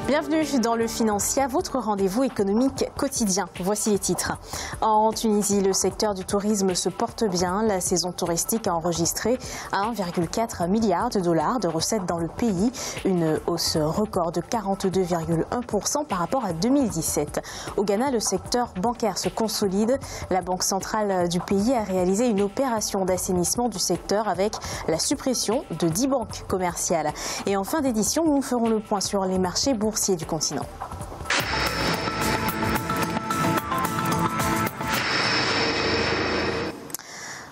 Bienvenue dans le Financier, votre rendez-vous économique quotidien. Voici les titres. En Tunisie, le secteur du tourisme se porte bien. La saison touristique a enregistré 1,4 milliard de dollars de recettes dans le pays, une hausse record de 42,1% par rapport à 2017. Au Ghana, le secteur bancaire se consolide. La Banque centrale du pays a réalisé une opération d'assainissement du secteur avec la suppression de 10 banques commerciales. Et en fin d'édition, nous ferons le point sur les marchés boursiers du continent.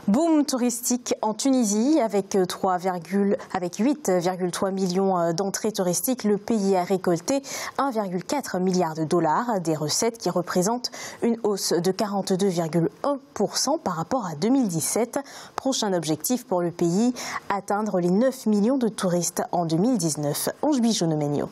Boom touristique en Tunisie avec 8,3 millions d'entrées touristiques. Le pays a récolté 1,4 milliard de dollars, des recettes qui représentent une hausse de 42,1% par rapport à 2017. Prochain objectif pour le pays, atteindre les 9 millions de touristes en 2019. Ange Bijonomenio.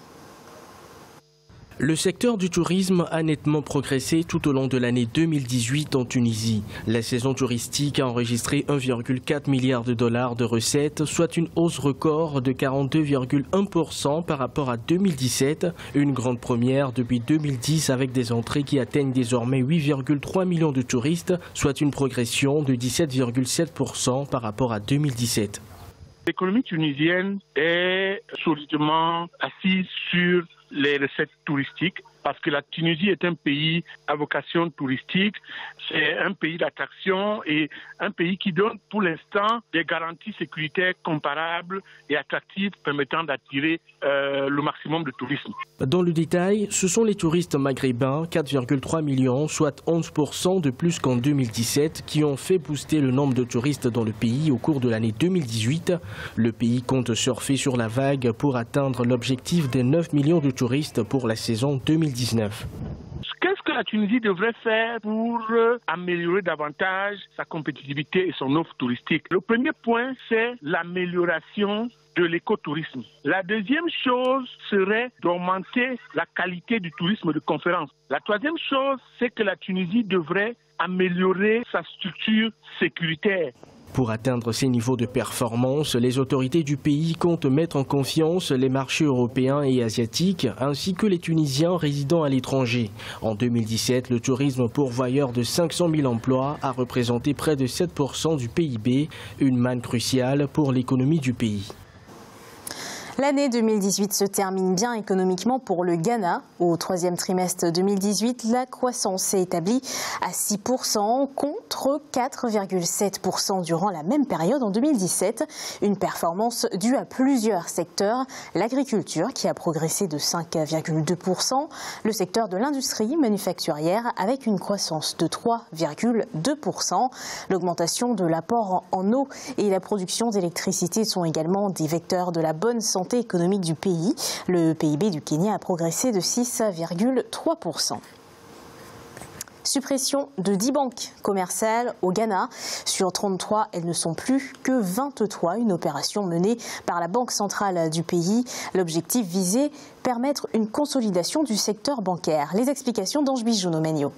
Le secteur du tourisme a nettement progressé tout au long de l'année 2018 en Tunisie. La saison touristique a enregistré 1,4 milliard de dollars de recettes, soit une hausse record de 42,1% par rapport à 2017. Une grande première depuis 2010 avec des entrées qui atteignent désormais 8,3 millions de touristes, soit une progression de 17,7% par rapport à 2017. L'économie tunisienne est solidement assise sur les recettes touristiques parce que la Tunisie est un pays à vocation touristique, c'est un pays d'attraction et un pays qui donne pour l'instant des garanties sécuritaires comparables et attractives permettant d'attirer le maximum de tourisme. Dans le détail, ce sont les touristes maghrébins, 4,3 millions, soit 11% de plus qu'en 2017, qui ont fait booster le nombre de touristes dans le pays au cours de l'année 2018. Le pays compte surfer sur la vague pour atteindre l'objectif des 9 millions de touristes pour la saison 2019. Qu'est-ce que la Tunisie devrait faire pour améliorer davantage sa compétitivité et son offre touristique? Le premier point, c'est l'amélioration de l'écotourisme. La deuxième chose serait d'augmenter la qualité du tourisme de conférence. La troisième chose, c'est que la Tunisie devrait améliorer sa structure sécuritaire. Pour atteindre ces niveaux de performance, les autorités du pays comptent mettre en confiance les marchés européens et asiatiques, ainsi que les Tunisiens résidant à l'étranger. En 2017, le tourisme pourvoyeur de 500 000 emplois a représenté près de 7% du PIB, une manne cruciale pour l'économie du pays. L'année 2018 se termine bien économiquement pour le Ghana. Au troisième trimestre 2018, la croissance s'est établie à 6% contre 4,7% durant la même période en 2017. Une performance due à plusieurs secteurs. L'agriculture qui a progressé de 5,2%. Le secteur de l'industrie manufacturière avec une croissance de 3,2%. L'augmentation de l'apport en eau et la production d'électricité sont également des vecteurs de la bonne santé économique du pays. Le PIB du Kenya a progressé de 6,3%. Suppression de 10 banques commerciales au Ghana. Sur 33, elles ne sont plus que 23. Une opération menée par la Banque centrale du pays. L'objectif visé, permettre une consolidation du secteur bancaire. Les explications d'Ange Bijonomenio.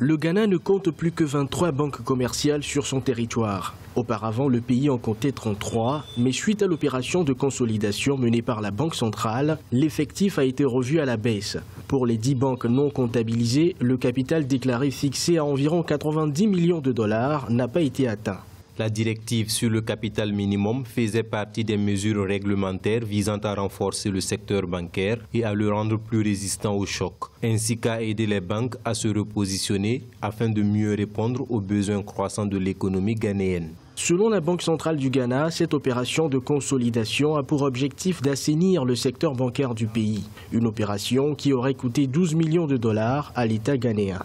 Le Ghana ne compte plus que 23 banques commerciales sur son territoire. Auparavant, le pays en comptait 33, mais suite à l'opération de consolidation menée par la Banque centrale, l'effectif a été revu à la baisse. Pour les 10 banques non comptabilisées, le capital déclaré fixé à environ 90 millions de dollars n'a pas été atteint. La directive sur le capital minimum faisait partie des mesures réglementaires visant à renforcer le secteur bancaire et à le rendre plus résistant aux chocs, ainsi qu'à aider les banques à se repositionner afin de mieux répondre aux besoins croissants de l'économie ghanéenne. Selon la Banque centrale du Ghana, cette opération de consolidation a pour objectif d'assainir le secteur bancaire du pays. Une opération qui aurait coûté 12 millions de dollars à l'État ghanéen.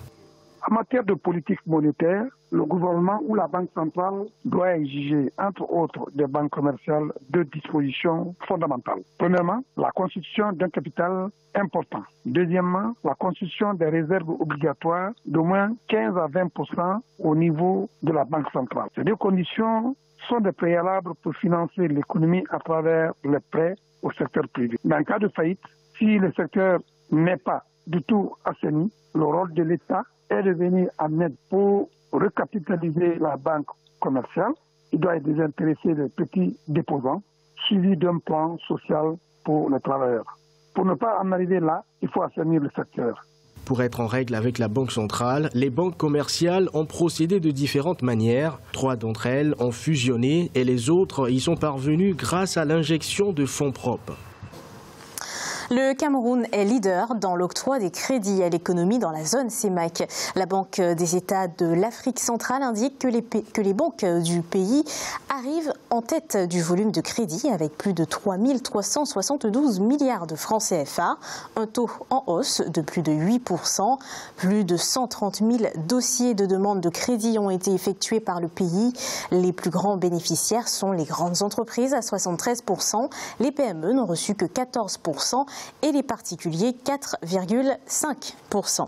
En matière de politique monétaire, le gouvernement ou la Banque centrale doit exiger, entre autres, des banques commerciales deux dispositions fondamentales. Premièrement, la constitution d'un capital important. Deuxièmement, la constitution des réserves obligatoires d'au moins 15 à 20% au niveau de la Banque centrale. Ces deux conditions sont des préalables pour financer l'économie à travers les prêts au secteur privé. Dans le cas de faillite, si le secteur n'est pas du tout assaini, le rôle de l'État est de venir en aide pour recapitaliser la banque commerciale. Il doit désintéresser les petits déposants, suivi d'un plan social pour les travailleurs. Pour ne pas en arriver là, il faut assainir le secteur. Pour être en règle avec la Banque centrale, les banques commerciales ont procédé de différentes manières. 3 d'entre elles ont fusionné et les autres y sont parvenues grâce à l'injection de fonds propres. Le Cameroun est leader dans l'octroi des crédits à l'économie dans la zone CEMAC. La Banque des États de l'Afrique centrale indique que les banques du pays arrivent en tête du volume de crédit avec plus de 3 372 milliards de francs CFA, un taux en hausse de plus de 8%. Plus de 130 000 dossiers de demande de crédit ont été effectués par le pays. Les plus grands bénéficiaires sont les grandes entreprises à 73%, les PME n'ont reçu que 14%, et les particuliers 4,5%.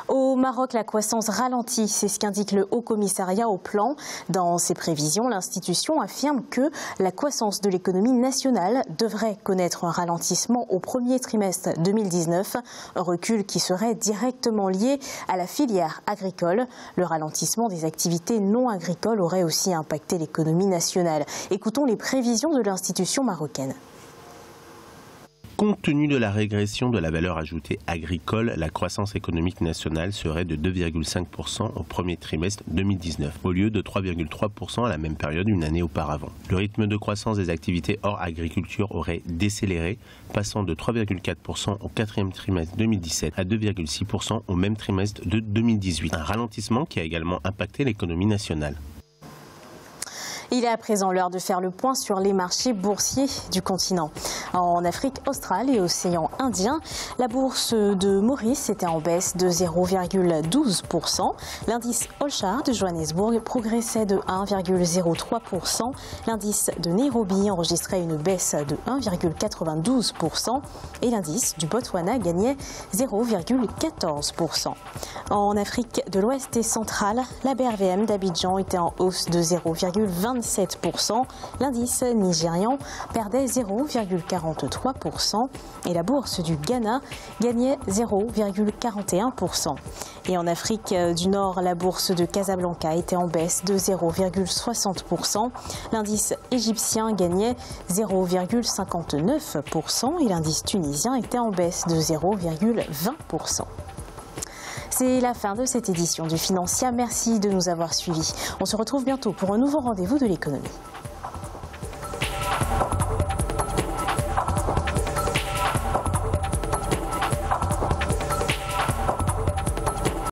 Au Maroc, la croissance ralentit, c'est ce qu'indique le Haut Commissariat au Plan. Dans ses prévisions, l'institution affirme que la croissance de l'économie nationale devrait connaître un ralentissement au premier trimestre 2019, un recul qui serait directement lié à la filière agricole. Le ralentissement des activités non agricoles aurait aussi impacté l'économie nationale. Écoutons les prévisions de l'institution marocaine. Compte tenu de la régression de la valeur ajoutée agricole, la croissance économique nationale serait de 2,5% au premier trimestre 2019, au lieu de 3,3% à la même période une année auparavant. Le rythme de croissance des activités hors agriculture aurait décéléré, passant de 3,4% au quatrième trimestre 2017 à 2,6% au même trimestre de 2018. Un ralentissement qui a également impacté l'économie nationale. Il est à présent l'heure de faire le point sur les marchés boursiers du continent. En Afrique australe et océan Indien, la bourse de Maurice était en baisse de 0,12%. L'indice All-Share de Johannesburg progressait de 1,03%. L'indice de Nairobi enregistrait une baisse de 1,92%. Et l'indice du Botswana gagnait 0,14%. En Afrique de l'Ouest et centrale, la BRVM d'Abidjan était en hausse de 0,27%. L'indice nigérian perdait 0,43% et la bourse du Ghana gagnait 0,41%. Et en Afrique du Nord, la bourse de Casablanca était en baisse de 0,60%. L'indice égyptien gagnait 0,59% et l'indice tunisien était en baisse de 0,20%. C'est la fin de cette édition du Financial. Merci de nous avoir suivis. On se retrouve bientôt pour un nouveau rendez-vous de l'économie.